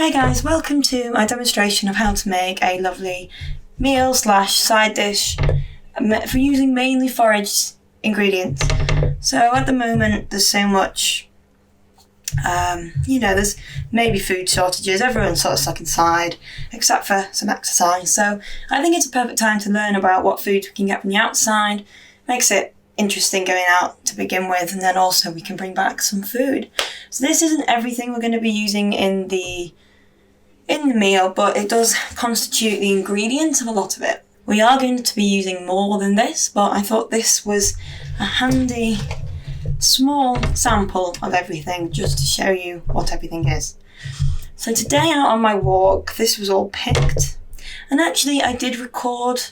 Hey guys, welcome to my demonstration of how to make a lovely meal / side dish for using mainly foraged ingredients. So at the moment there's so much, there's maybe food shortages, everyone's sort of stuck inside except for some exercise. So I think it's a perfect time to learn about what food we can get from the outside. Makes it interesting going out to begin with, and then also we can bring back some food. So this isn't everything we're going to be using in the meal, but it does constitute the ingredients of a lot of it. We are going to be using more than this, but I thought this was a handy small sample of everything just to show you what everything is. So today out on my walk, this was all picked, and actually I did record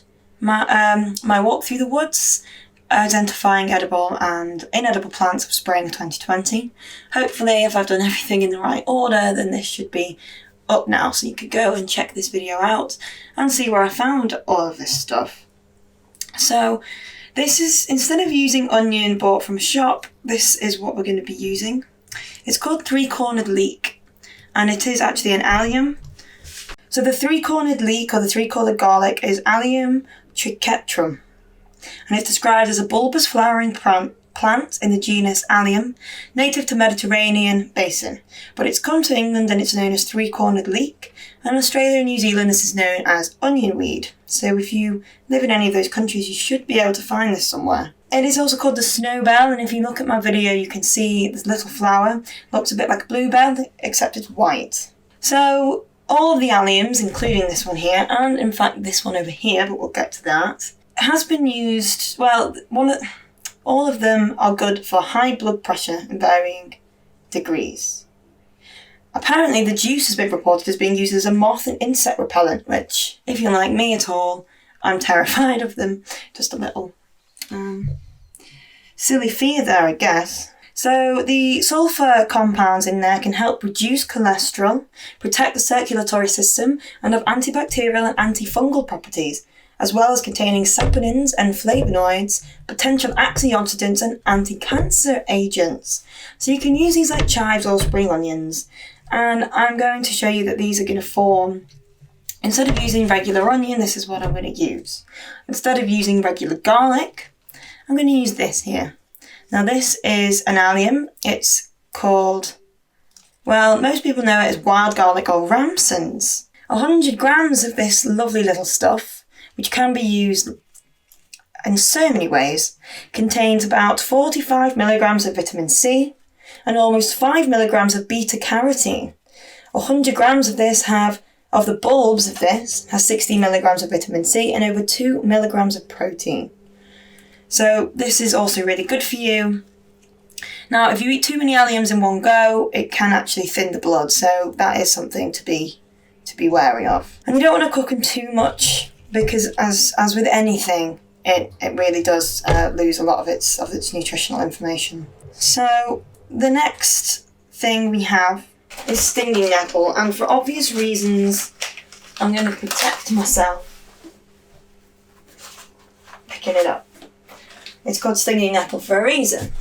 my walk through the woods, identifying edible and inedible plants of spring 2020. Hopefully, if I've done everything in the right order, then this should be up now, so you could go and check this video out and see where I found all of this stuff. So this is, instead of using onion bought from a shop, this is what we're going to be using. It's called Cornered Leek, and it is actually an allium. So the Cornered Leek, or the three-coloured garlic, is Allium triquetrum, and it's described as a bulbous flowering plant in the genus Allium, native to Mediterranean basin, but it's come to England and it's known as Cornered Leek, and Australia and New Zealand this is known as onion weed. So if you live in any of those countries, you should be able to find this somewhere. It is also called the snowbell, and if you look at my video you can see this little flower looks a bit like a bluebell, except it's white. So all of the alliums, including this one here, and in fact this one over here, but we'll get to that, has been used, all of them are good for high blood pressure in varying degrees. Apparently the juice has been reported as being used as a moth and insect repellent, which, if you're like me at all, I'm terrified of them. Just a little silly fear there, I guess. So the sulfur compounds in there can help reduce cholesterol, protect the circulatory system, and have antibacterial and antifungal properties, as well as containing saponins and flavonoids, potential antioxidants and anti-cancer agents. So you can use these like chives or spring onions. And I'm going to show you that these are going to form, instead of using regular onion, this is what I'm going to use. Instead of using regular garlic, I'm going to use this here. Now this is an allium. It's called, most people know it as wild garlic or Ramsons. 100 grams of this lovely little stuff, which can be used in so many ways, contains about 45 milligrams of vitamin C and almost 5 milligrams of beta carotene. 100 grams of the bulbs of this has 60 milligrams of vitamin C and over 2 milligrams of protein. So this is also really good for you. Now, if you eat too many alliums in one go, it can actually thin the blood, so that is something to be wary of. And you don't want to cook them too much, because as with anything, it really does lose a lot of its nutritional information. So the next thing we have is stinging nettle, and for obvious reasons, I'm going to protect myself picking it up. It's called stinging nettle for a reason.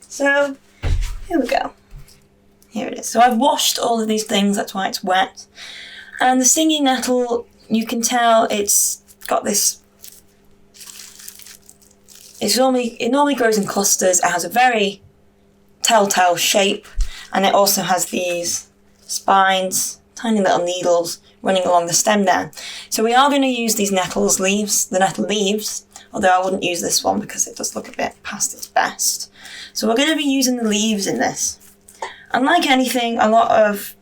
So here we go. Here it is. So I've washed all of these things, that's why it's wet. And the stinging nettle, you can tell it's got this, it normally grows in clusters. It has a very telltale shape, and it also has these spines, tiny little needles running along the stem there. So we are going to use these nettle leaves, although I wouldn't use this one because it does look a bit past its best. So we're going to be using the leaves in this. And like anything, a lot of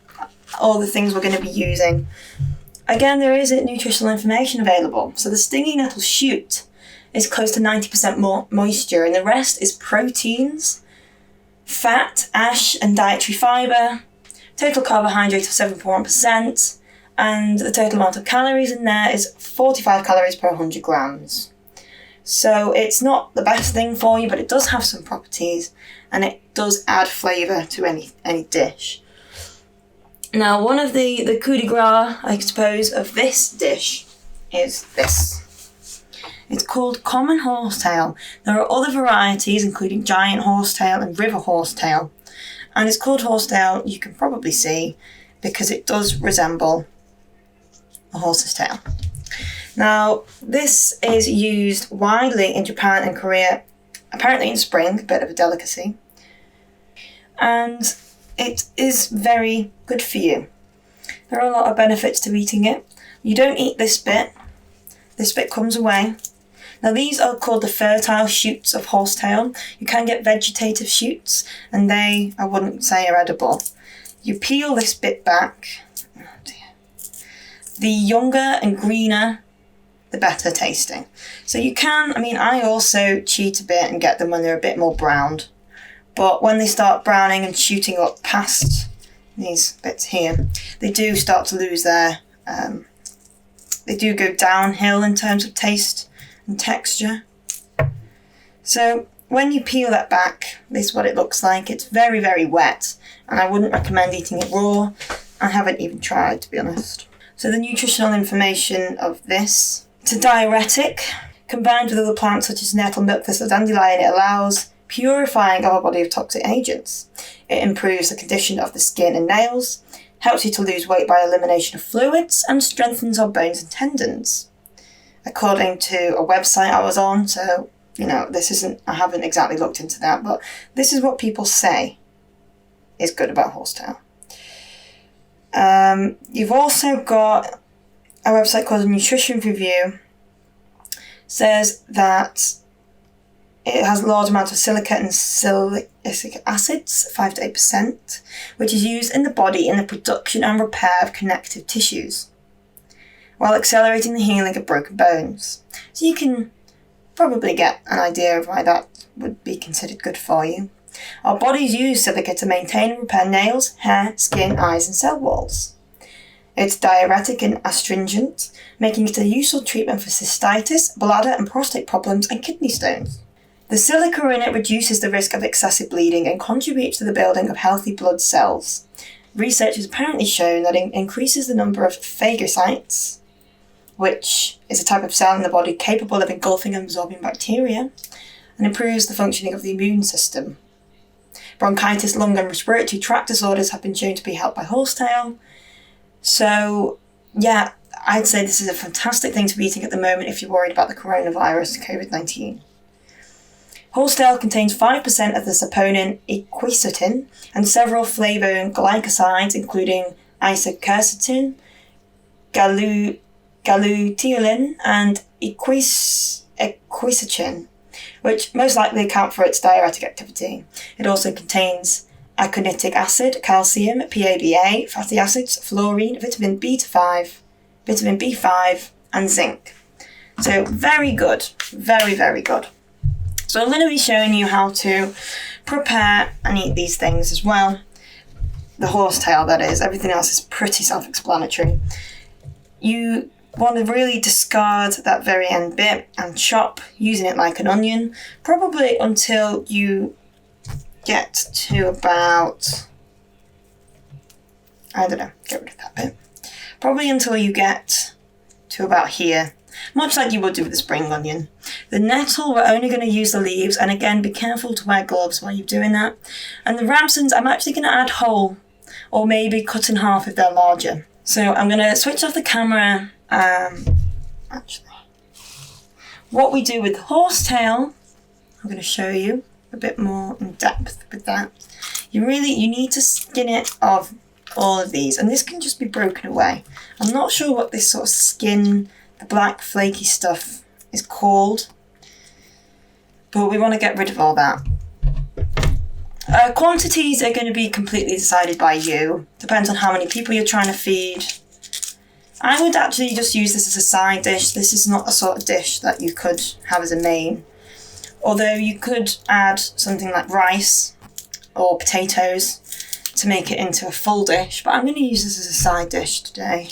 all the things we're going to be using, again, there is nutritional information available. So the stinging nettle shoot is close to 90% more moisture, and the rest is proteins, fat, ash, and dietary fibre, total carbohydrate of 7.1%, and the total amount of calories in there is 45 calories per 100 grams. So it's not the best thing for you, but it does have some properties, and it does add flavour to any dish. Now, one of the coup de grace, I suppose, of this dish is this. It's called common horsetail. There are other varieties, including giant horsetail and river horsetail. And it's called horsetail, you can probably see, because it does resemble a horse's tail. Now, this is used widely in Japan and Korea, apparently in spring, a bit of a delicacy. And it is very good for you. There are a lot of benefits to eating it. You don't eat this bit. This bit comes away. Now, these are called the fertile shoots of horsetail. You can get vegetative shoots, and they, I wouldn't say, are edible. You peel this bit back. Oh dear. The younger and greener, the better tasting. So you can, I also cheat a bit and get them when they're a bit more browned. But when they start browning and shooting up past these bits here, they do start to lose their, they do go downhill in terms of taste and texture. So when you peel that back, this is what it looks like. It's very, very wet, and I wouldn't recommend eating it raw. I haven't even tried, to be honest. So the nutritional information of this: it's a diuretic. Combined with other plants such as nettle, milk thistle, dandelion, it allows purifying of a body of toxic agents. It improves the condition of the skin and nails, helps you to lose weight by elimination of fluids, and strengthens our bones and tendons. According to a website I was on, so, I haven't exactly looked into that, but this is what people say is good about horsetail. You've also got a website called Nutrition Review. Says that it has a large amount of silica and salicylic acids, 5 to 8%, which is used in the body in the production and repair of connective tissues, while accelerating the healing of broken bones. So you can probably get an idea of why that would be considered good for you. Our bodies use silica to maintain and repair nails, hair, skin, eyes, and cell walls. It's diuretic and astringent, making it a useful treatment for cystitis, bladder and prostate problems, and kidney stones. The silica in it reduces the risk of excessive bleeding and contributes to the building of healthy blood cells. Research has apparently shown that it increases the number of phagocytes, which is a type of cell in the body capable of engulfing and absorbing bacteria, and improves the functioning of the immune system. Bronchitis, lung and respiratory tract disorders have been shown to be helped by horsetail. So, yeah, I'd say this is a fantastic thing to be eating at the moment if you're worried about the coronavirus, COVID-19. Horsetail contains 5% of the saponin Equisetum and several flavone glycosides, including isoquercetin, galluteolin, and equisetin, which most likely account for its diuretic activity. It also contains aconitic acid, calcium, PABA, fatty acids, fluorine, vitamin B5, and zinc. So very good, very, very good. So I'm going to be showing you how to prepare and eat these things as well. The horsetail, that is. Everything else is pretty self-explanatory. You want to really discard that very end bit and chop, using it like an onion, probably until you get to about, get rid of that bit. Probably until you get to about here, much like you would do with the spring onion. The nettle, we're only going to use the leaves, and again, be careful to wear gloves while you're doing that. And the Ramsons, I'm actually going to add whole, or maybe cut in half if they're larger. So I'm going to switch off the camera. What we do with the horsetail, I'm going to show you a bit more in depth with that. You need to skin it of all of these, and this can just be broken away. I'm not sure what this sort of skin, the black flaky stuff, is called, but we want to get rid of all that. Quantities are going to be completely decided by you. Depends on how many people you're trying to feed. I would actually just use this as a side dish. This is not a sort of dish that you could have as a main. Although you could add something like rice or potatoes to make it into a full dish, but I'm going to use this as a side dish today.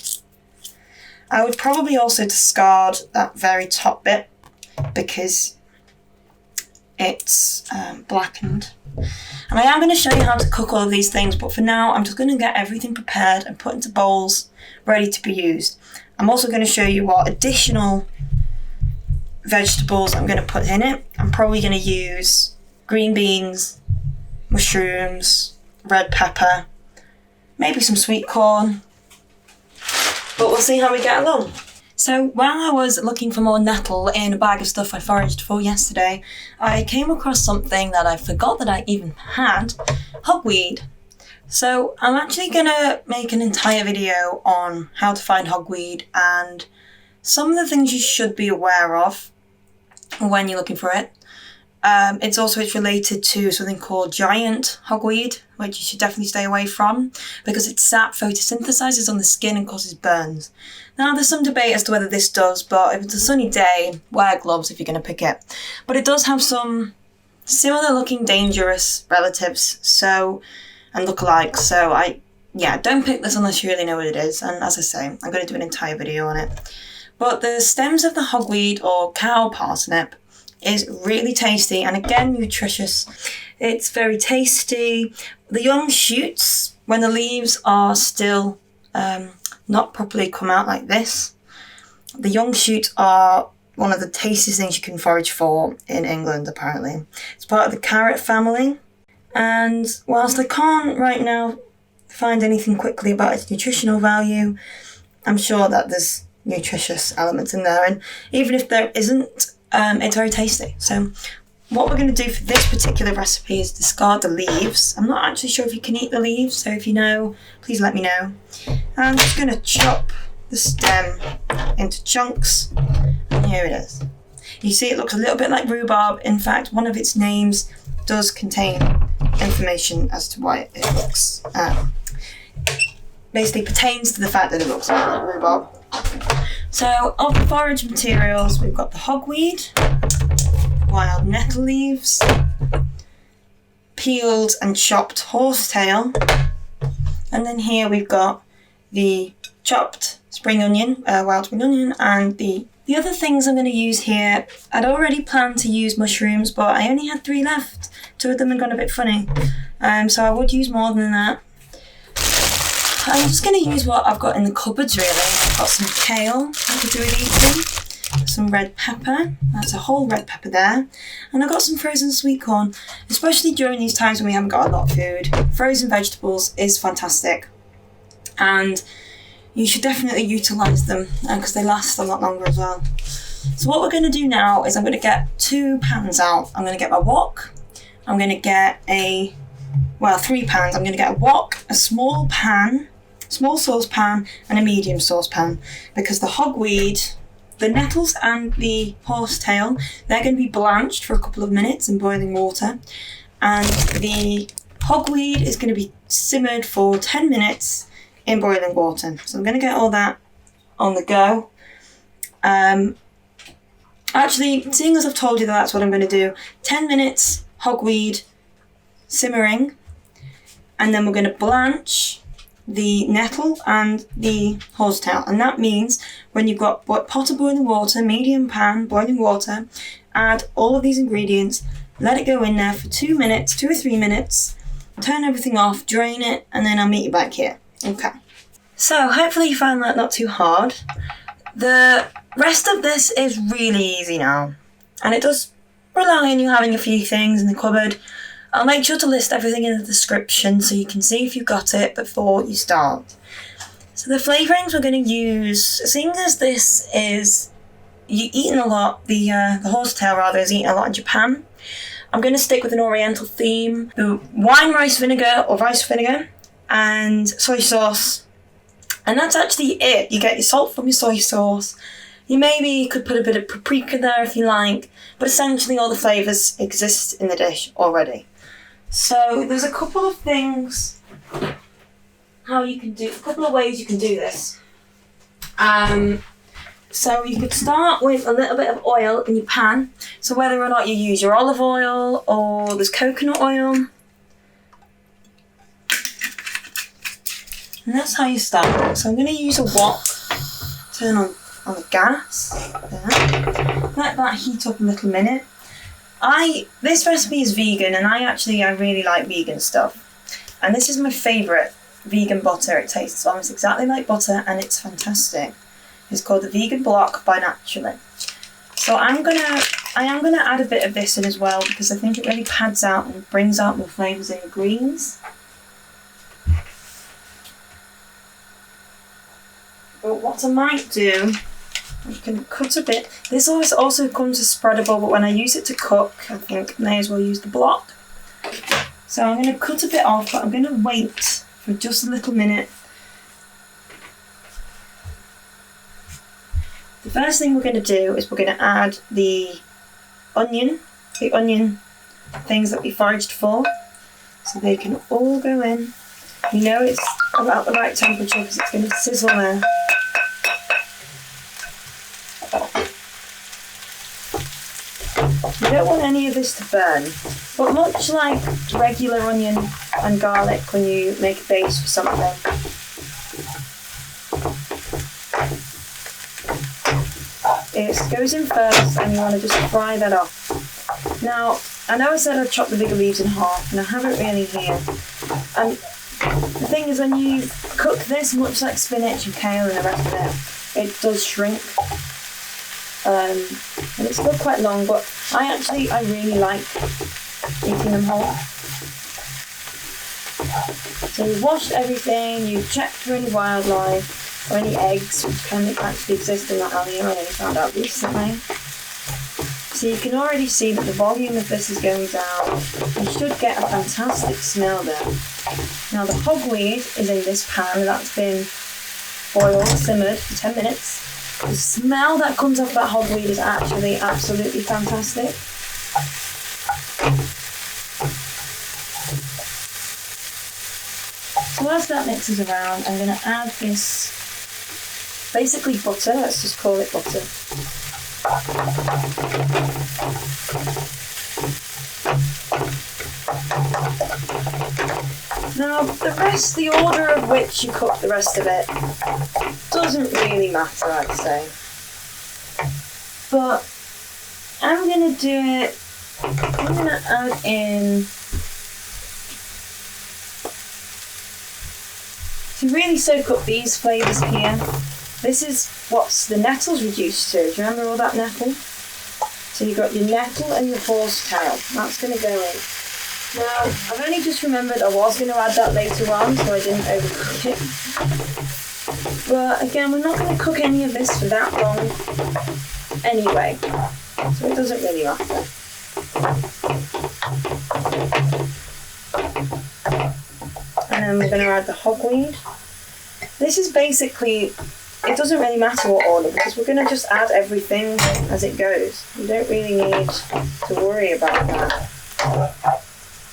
I would probably also discard that very top bit because it's blackened. And I am going to show you how to cook all of these things, but for now I'm just going to get everything prepared and put into bowls ready to be used. I'm also going to show you what additional vegetables I'm going to put in it. I'm probably going to use green beans, mushrooms, red pepper, maybe some sweet corn, but we'll see how we get along. So while I was looking for more nettle in a bag of stuff I foraged for yesterday, I came across something that I forgot that I even had, hogweed. So I'm actually gonna make an entire video on how to find hogweed and some of the things you should be aware of when you're looking for it. It's related to something called giant hogweed, which you should definitely stay away from because its sap photosynthesizes on the skin and causes burns. Now, there's some debate as to whether this does, but if it's a sunny day, wear gloves if you're going to pick it. But it does have some similar looking dangerous relatives, and lookalikes. So don't pick this unless you really know what it is. And as I say, I'm going to do an entire video on it. But the stems of the hogweed or cow parsnip is really tasty and again nutritious. It's very tasty. The young shoots, when the leaves are still not properly come out like this, the young shoots are one of the tastiest things you can forage for in England apparently. It's part of the carrot family, and whilst I can't right now find anything quickly about its nutritional value, I'm sure that there's nutritious elements in there, and even if there isn't, it's very tasty. So what we're going to do for this particular recipe is discard the leaves. I'm not actually sure if you can eat the leaves, so if you know, please let me know. I'm just going to chop the stem into chunks, and here it is. You see it looks a little bit like rhubarb. In fact, one of its names does contain information as to why it looks, basically pertains to the fact that it looks like rhubarb. So of the forage materials, we've got the hogweed, wild nettle leaves, peeled and chopped horsetail, and then here we've got the chopped spring onion, wild spring onion, and the other things I'm going to use here. I'd already planned to use mushrooms, but I only had 3 left. 2 of them had gone a bit funny, so I would use more than that. I'm just going to use what I've got in the cupboards really. I've got some kale I could do with eating, some red pepper, that's a whole red pepper there, and I've got some frozen sweet corn. Especially during these times when we haven't got a lot of food, frozen vegetables is fantastic, and you should definitely utilise them because they last a lot longer as well. So what we're going to do now is I'm going to get 2 pans out. I'm going to get my wok, I'm going to get 3 pans. I'm going to get a wok, a small saucepan, and a medium saucepan, because the hogweed, the nettles and the horsetail, they're going to be blanched for a couple of minutes in boiling water, and the hogweed is going to be simmered for 10 minutes in boiling water. So I'm going to get all that on the go. Actually, seeing as I've told you that that's what I'm going to do, 10 minutes hogweed simmering, and then we're going to blanch the nettle and the horsetail. And that means when you've got a pot of boiling water, medium pan, boiling water, add all of these ingredients, let it go in there for 2 minutes, 2 or 3 minutes, turn everything off, drain it, and then I'll meet you back here. Okay. So hopefully you found that not too hard. The rest of this is really easy now, and it does rely on you having a few things in the cupboard. I'll make sure to list everything in the description so you can see if you've got it before you start. So the flavourings we're going to use, seeing as this is eaten a lot, the horsetail rather is eaten a lot in Japan, I'm going to stick with an oriental theme. The wine rice vinegar or rice vinegar and soy sauce, and that's actually it. You get your salt from your soy sauce. You maybe could put a bit of paprika there if you like, but essentially all the flavours exist in the dish already. So there's a couple of things a couple of ways you can do this. So you could start with a little bit of oil in your pan. So whether or not you use your olive oil or there's coconut oil. And that's how you start. So I'm going to use a wok, turn on the gas, there. Let that heat up a little minute. This recipe is vegan, and I really like vegan stuff. And this is my favourite vegan butter. It tastes almost exactly like butter, and it's fantastic. It's called the Vegan Block by Naturally. So I am gonna add a bit of this in as well, because I think it really pads out and brings out more flavours in the greens. But what I might do, I can cut a bit. This also comes as spreadable, but when I use it to cook, I think I may as well use the block. So I'm going to cut a bit off, but I'm going to wait for just a little minute. The first thing we're going to do is we're going to add the onion things that we foraged for, so they can all go in. You know it's about the right temperature because it's going to sizzle there. You don't want any of this to burn, but much like regular onion and garlic when you make a base for something, it goes in first and you want to just fry that off. Now, I know I said I'd chop the bigger leaves in half, and I haven't really here. And the thing is, when you cook this, much like spinach and kale and the rest of it does shrink. And it's still quite long, but I really like eating them whole. So you've washed everything, you've checked for any wildlife or any eggs which can actually exist in that allium. I only found out recently. So you can already see that the volume of this is going down. You should get a fantastic smell there. Now the hogweed is in this pan that's been boiled, simmered for 10 minutes. The smell that comes off that hogweed is actually absolutely fantastic. So as that mixes around, I'm going to add this, basically butter, let's just call it butter. Now the order of which you cook the rest of it doesn't really matter, I'd say. But I'm going to add in, to really soak up these flavours here. This is what the nettle's reduced to. Do you remember all that nettle? So you've got your nettle and your horsetail. That's going to go in. Now, I've only just remembered I was going to add that later on, so I didn't overcook it. But again, we're not going to cook any of this for that long anyway, so it doesn't really matter. And then we're going to add the hogweed. This is basically, it doesn't really matter what order because we're going to just add everything as it goes. You don't really need to worry about that.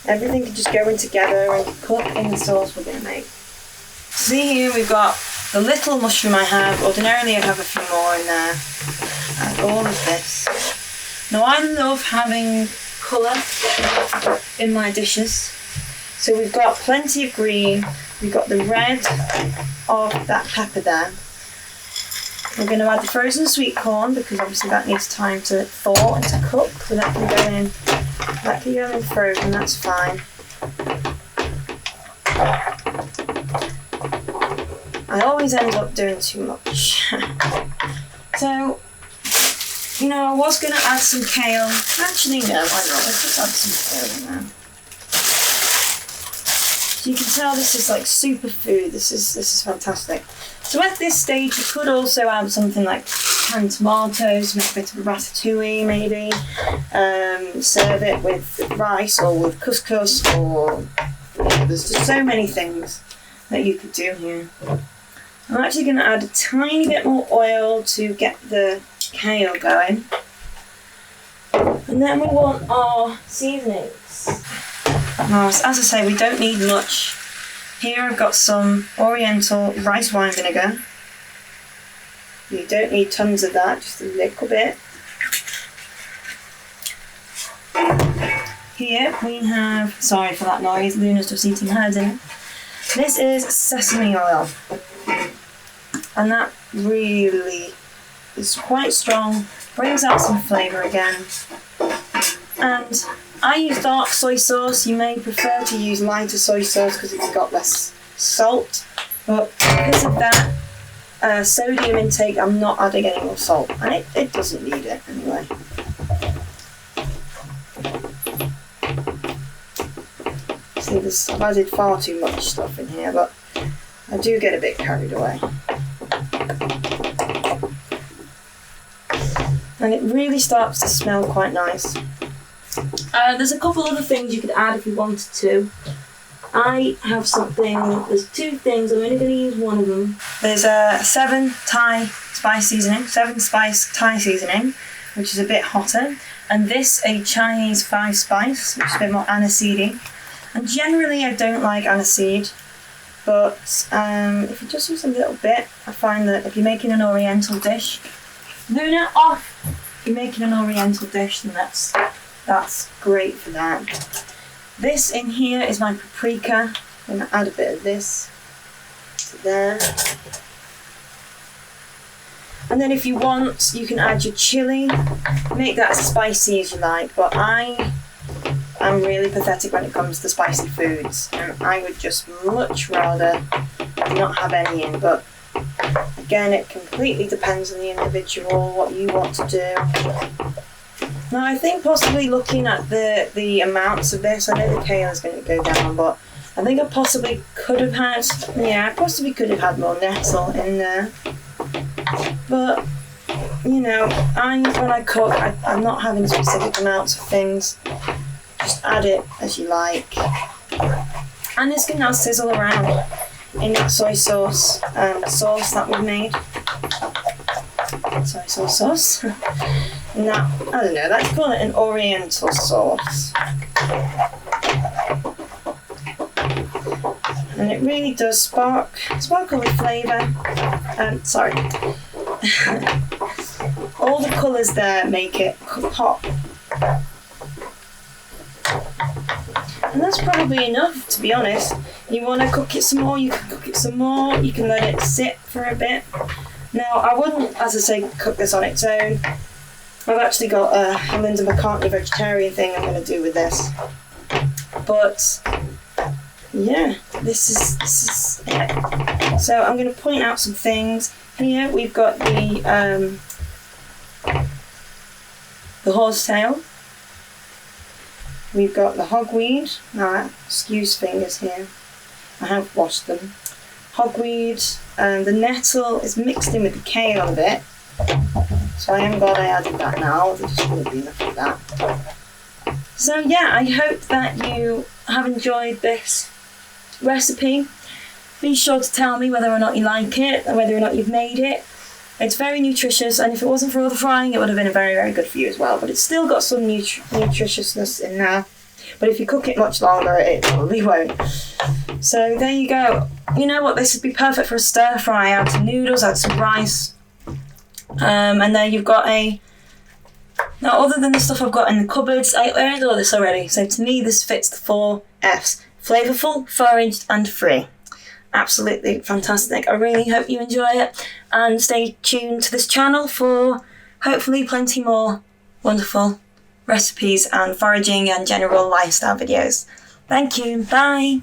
Everything can just go in together and cook in the sauce we're going to make. See here we've got the little mushroom I have. Ordinarily I'd have a few more in there. And all of this. Now I love having colour in my dishes. So we've got plenty of green. We've got the red of that pepper there. We're going to add the frozen sweet corn because obviously that needs time to thaw and to cook. So that can go in. That can go in frozen, that's fine. I always end up doing too much. So, you know, I was going to add some kale. Actually, no, why not? Let's just add some kale in there. So you can tell this is like superfood. This is fantastic. So at this stage, you could also add something like canned tomatoes, make a bit of a ratatouille maybe, serve it with rice or with couscous, or there's just so many things that you could do here. I'm actually going to add a tiny bit more oil to get the kale going. And then we want our seasonings. Now, as I say, we don't need much. Here I've got some Oriental rice wine vinegar. You don't need tons of that, just a little bit. Here we have, sorry for that noise, Luna's just eating her dinner. This is sesame oil. And that really is quite strong, brings out some flavour again. And I use dark soy sauce. You may prefer to use lighter soy sauce because it's got less salt. But because of that sodium intake, I'm not adding any more salt. And it doesn't need it anyway. See, I've added far too much stuff in here, but I do get a bit carried away. And it really starts to smell quite nice. There's a couple other things you could add if you wanted to. I have something, there's two things, I'm only going to use one of them. There's a 7 spice Thai seasoning, which is a bit hotter, and this a Chinese 5 spice, which is a bit more aniseedy. And generally I don't like aniseed, but if you just use a little bit, I find that if you're making an oriental dish, Luna, off! If you're making an oriental dish, then that's great for that. This in here is my paprika. I'm going to add a bit of this to there. And then if you want, you can add your chilli. Make that as spicy as you like, but I'm really pathetic when it comes to spicy foods. And I would just much rather not have any in, but again, it completely depends on the individual, what you want to do. Now, I think possibly looking at the amounts of this, I know the kale is going to go down, but I think I possibly could have had, more nettle in there. But, you know, when I cook, I'm not having specific amounts of things. Just add it as you like. And it's going to now sizzle around in that soy sauce that we've made. Soy sauce. And that, I don't know, let's call it an oriental sauce. And it really does sparkle with flavour. All the colours there make it pop. And that's probably enough, to be honest. You want to cook it some more, you can cook it some more. You can let it sit for a bit. Now, I wouldn't, as I say, cook this on its own. I've actually got a Linda McCartney vegetarian thing I'm going to do with this. But, yeah, this is it. So I'm going to point out some things. Here we've got the horsetail. We've got the hogweed. Now, excuse fingers here. I have washed them. Hogweed, and the nettle is mixed in with the kale a bit. So I am glad I added that now. There just wouldn't be enough of that. So yeah, I hope that you have enjoyed this recipe. Be sure to tell me whether or not you like it, or whether or not you've made it. It's very nutritious, and if it wasn't for all the frying, it would have been very, very good for you as well. But it's still got some nutritiousness in there. But if you cook it much longer, it probably won't. So there you go. You know what? This would be perfect for a stir fry. Add some noodles, add some rice. And then you've got now other than the stuff I've got in the cupboards, I earned all this already. So to me, this fits the 4 Fs. Flavourful, foraged and free. Absolutely fantastic. I really hope you enjoy it. And stay tuned to this channel for hopefully plenty more wonderful recipes and foraging and general lifestyle videos. Thank you. Bye.